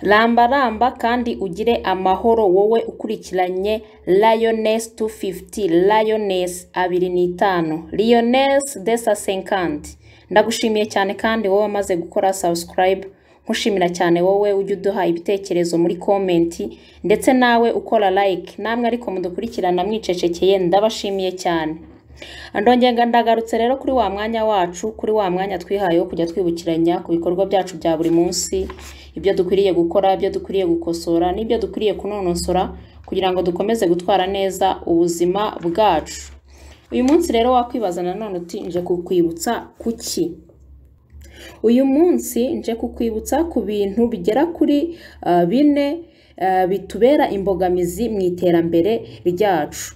Ramba ramba kandi ugire amahoro wowe ukurikiranye Lioness 250, Lioness 25, Lioness Desa 50. Ndagushimiye cyane kandi wowe wamaze gukora subscribe. Nkushimira cyane wowe ujye uduha ibitekerezo muri comment ndetse nawe ukora like. Namwe ariko mudukurikirana mwicecekeye ndabashimiye cyane. Ndongenga ndagarutse rero kuri wa mwanya wacu, kuri wa mwanya twihaye wo kujya twibukiranya ku bikorwa byacu bya buri munsi, ibyo dukwiriye gukora, ibyo dukwiriye gukosora n'ibyo dukwiriye kunonosora kugira ngo dukomeze gutwara neza ubuzima bwacu. Uyu munsi rero wakwibaza nanone uti nje kukwibutsa kuki? Uyu munsi nje kukwibutsa ku bintu bigera kuri bine bitubera imbogamizi mu iterambere ryacu.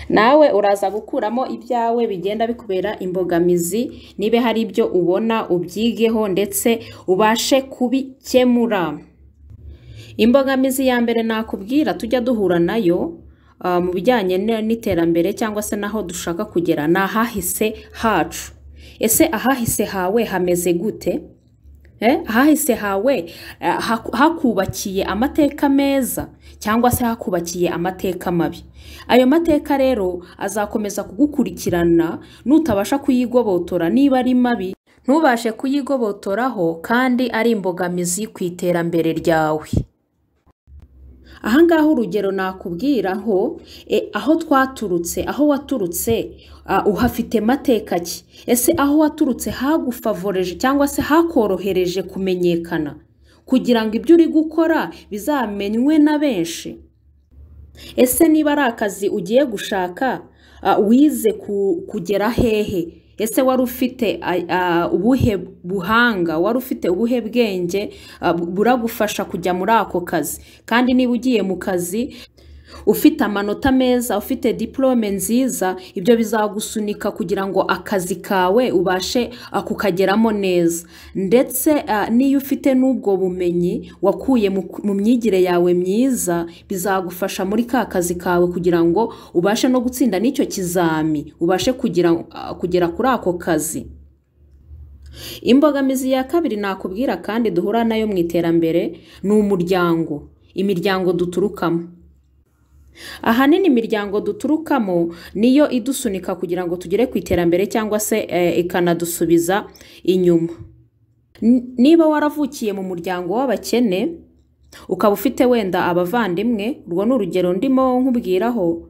Nawe uraza gukuramo ibyawe bigenda bikubera imbogamizi, nibe hari ibyo ubona ubyigeho ndetse ubashe kubikemura. Imbogamizi ya mbere nakubwira tujya duhura nayo mu bijyanye n'iterambere cyangwa se naho dushaka kugera na hahise hacu. Ese ahahise hawe hameze gute? Ahahise hawe hakubakiye amateka meza cyangwa se hakubakiye amateka mabi? Ayo mateka rero azakomeza kugukurikirana nutabasha kuyigobotora. Niba ari mabi ntubashe kuyigobotoraho kandi ari imbogamizi ku iterambere ryawe. Ahangaha urugero nakubwira aho twaturutse, aho waturutse uhafite mateka ki? Ese aho waturutse hagufavoreje cyangwa se hakorohereje kumenyekana kugira ngo ibyo uri gukora bizamenywe na benshi? Ese niba ari akazi ugiye gushaka wize kugera hehe? Ese wari ufite ubuhe buhanga, wari ufite ubuhe bwenge buragufasha kujya muri ako kazi? Kandi niba ugiye mu kazi ufite amanota meza, ufite diplome nziza, ibyo bizagusunika kugira ngo akazi kawe ubashe kukageramo neza. Ndetse niyo ufite n'ubwo bumenyi wakuye mu myigire yawe myiza, bizagufasha muri ka kazi kawe kugira ngo ubashe no gutsinda n'icyo kizami, ubashe kugera kuri ako kazi. Imbogamizi ya kabiri nakubwira kandi duhura nayo mu iterambere ni umuryango, imiryango duturukamo. Ahanini imiryango duturukamo niyo idusunika kugira ngo tugere ku iterambere cyangwa se ikanadusubiza inyuma. Niba waravukiye mu muryango w'abakene ukaba ufite wenda abavandimwe, urwo ni urugero ndimo nkubwiraho,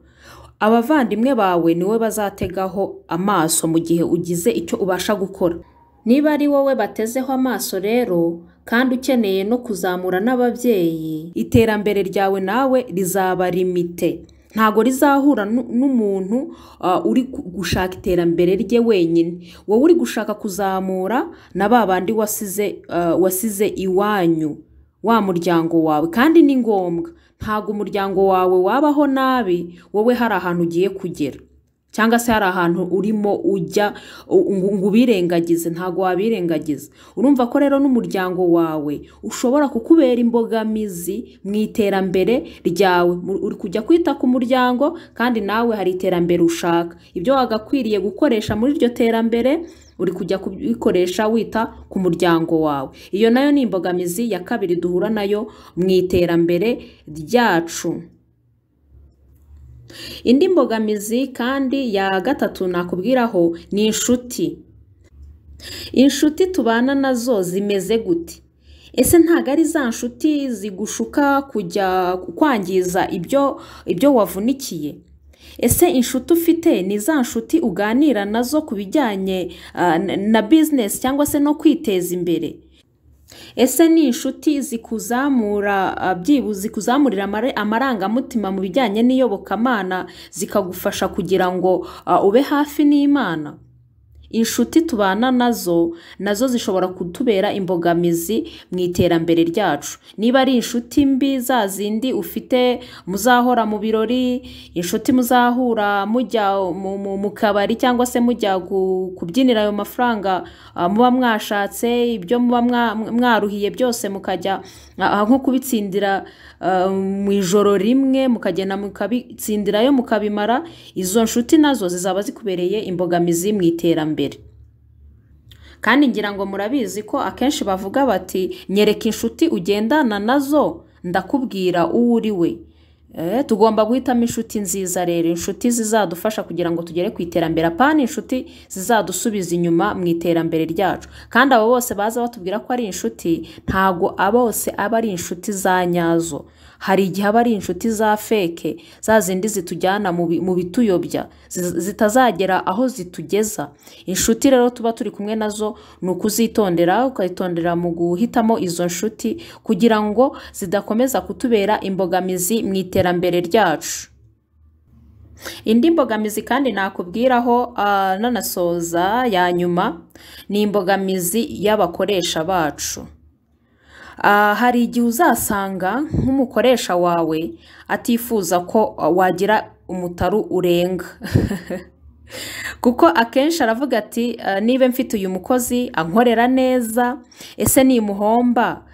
abavandimwe bawe niwe bazategaho amaso mu gihe ugize icyo ubasha gukora. Niba ari wowe batezeho amaso rero kandi ukeneye no kuzamura n'ababyeyi, iterambere ryawe nawe rizaba limite. Ntago rizahura n'umuntu uri gushaka iterambere rye wenyine. Wowe uri gushaka kuzamura na babandi wasize iwanyu, wa muryango wawe. Kandi ni ngombwa, ntago umuryango wawe wabaho nabi wowe hari ahantu ugiye kugera cyangwa se hari ahantu urimo ujya ngo ubirengagize. Ntago wabirengagiza. Urumva ko rero n'umuryango wawe ushobora kukubera imbogamizi mu iterambere ryawe. Uri kujya kwita ku muryango kandi nawe hari iterambere ushaka. Ibyo wagakwiriye gukoresha muri iryo terambere uri kujya kubikoresha wita ku muryango wawe. Iyo nayo ni imbogamizi ya kabiri duhura nayo mu iterambere ryacu. Indi mbogamizi kandi ya gatatu nakubwiraho ni inshuti. Inshuti tubana nazo zimeze gute? Ese ntago ari za nshuti zigushuka kujya kwangiza ibyo wavunikiye? Ese inshuti ufite ni za nshuti uganira nazo ku bijyanye na business cyangwa se no kwiteza imbere? Ese ni inshuti zikuzamurira amarangamutima mu bijyanye n'iyobokamana, zikagufasha kugira ngo ube hafi n'Imana? Inshuti tubana nazo zishobora kutubera imbogamizi mu iterambere ryacu. Niba ari inshuti mbi, za zindi ufite muzahora mu birori, inshuti muzahura mujya mu kabari cyangwa se mujya kubyinira ayo mafaranga muba mwashatse, ibyo muba mwaruhiye byose mukajya nko kubitsindira mu ijoro rimwe, mukagenda mukabitsindirayo mukabimara. Izo nshuti nazo zizaba zikubereye imbogamizi mu iterambere. kandi ngira ngo murabizi ko akenshi bavuga bati nyereka inshuti ugendana nazo ndakubwira uwo uri we. Tugomba guhitamo inshuti nziza rero, inshuti zizadufasha kugira ngo tugere ku iterambere, apana inshuti zizadusubiza inyuma mu iterambere ryacu. Kandi abo bose baza batubwira ko ari inshuti, ntago abose aba ari inshuti za nyazo. Hari igihe aba ari inshuti za feke, za zindi zitujyana mu bituyobya, zitazagera aho zitugeza. Inshuti rero tuba turi kumwe nazo ni ukuzitondera, ukayitondera mu guhitamo izo nshuti kugira ngo zidakomeza kutubera imbogamizi mu iterambere ryacu. Indi mbogamizi kandi nakubwiraho nanasoza ya nyuma ni imbogamizi y'abakoresha bacu. Hari igihe uzasanga nk'umukoresha wawe atifuza ko wagira umutaru urenga kuko akenshi aravuga ati niba mfite uyu mukozi ankorera neza, ese nimuhomba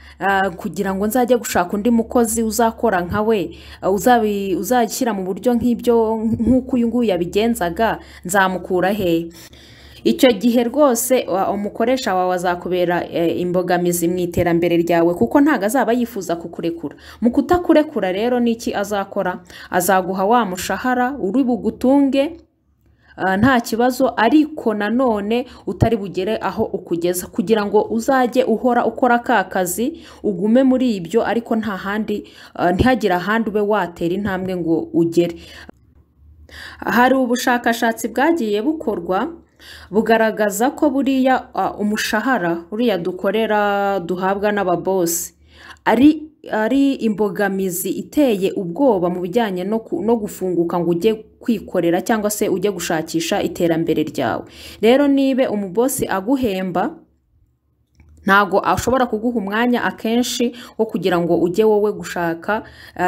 kugira ngo nzajye gushaka undi mukozi uzakora nka we, uzashyira mu buryo nk'uko uyu nguyu yabigenzaga, nzamukura he? Icyo gihe rwose umukoresha wawe azakubera imbogamizi mu iterambere ryawe, kuko ntago azaba yifuza kukurekura. Mu kutakurekura rero niki azakora? Azaguha wa mushahara uri bugutunge nta kibazo, ariko nanone utari bugere aho ukugeza, kugira ngo uzajye uhora ukora ka kazi ugume muri ibyo, ariko ntihagire ahandi ube watera intambwe ngo ugere. Hari ubushakashatsi bwagiye bukorwa bugaragaza ko buriya umushahara uriya dukorera duhabwa n'ababosi ari imbogamizi iteye ubwoba mu bijyanye no gufunguka ngo ujye kwikorera cyangwa se ujye gushakisha iterambere ryawe. Rero nibe umubosi aguhemba, ntago ashobora kuguha umwanya akenshi wo kugira ngo ujye wowe gushaka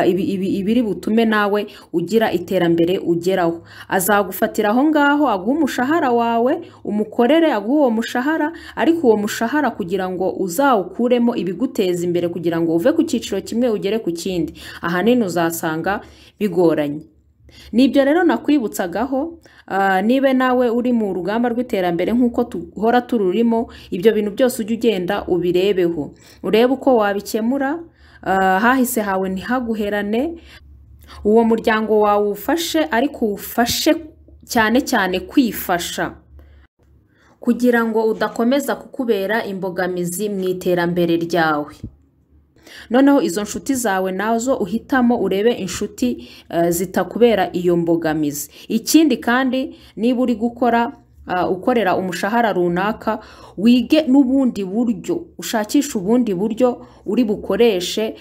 ibiri butume nawe ugira iterambere ugeraho. Azagufatira aho ngaho, aguha umushahara wawe, umukorere, aguha uwo mushahara, ariko uwo mushahara kugira ngo uzawukuremo ibiguteza imbere kugira ngo uve ku cyiciro kimwe ugere ku kindi, ahanini uzasanga bigoranye. Nibyo rero nakwibutsagaho, nibe nawe uri mu rugamba rw'iterambere nk'uko tuhora tururimo, ibyo bintu byose ujye ugenda ubirebeho, urebe uko wabikemura, hahise hawe ntihaguherane, uwo muryango wawe ufashe, ariko ufashe cyane cyane kwifasha kugira ngo udakomeza kukubera imbogamizi mu iterambere ryawe. Noneho izo nshuti zawe nazo uhitamo urebe inshuti zitakubera iyo mbogamizi. Ikindi kandi niba uri ukorera umushahara runaka, wige n'ubundi buryo, ushakisha ubundi buryo uri bukoreshe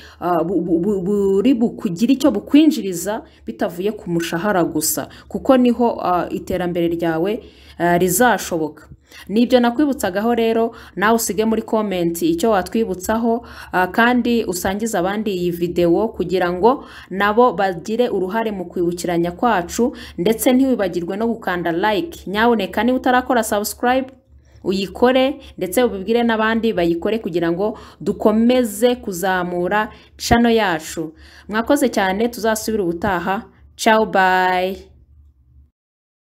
buri bukugira icyo bukwinjiriza bitavuye ku mushahara gusa, kuko niho iterambere ryawe rizashoboka. Nibyo nakwibutsagaho rero, nawe usige muri comment icyo watwibutsaho, kandi usangiza abandi iyi video kugira ngo nabo bagire uruhare mu kwibukiranya kwacu, ndetse ntiwibagirwe no gukanda like. Nyaboneka niba utarakora subscribe uyikore, ndetse ubibwire n'abandi bayikore kugira ngo dukomeze kuzamura channel yacu. Mwakoze cyane, tuzasubira ubutaha. Ciao, bye.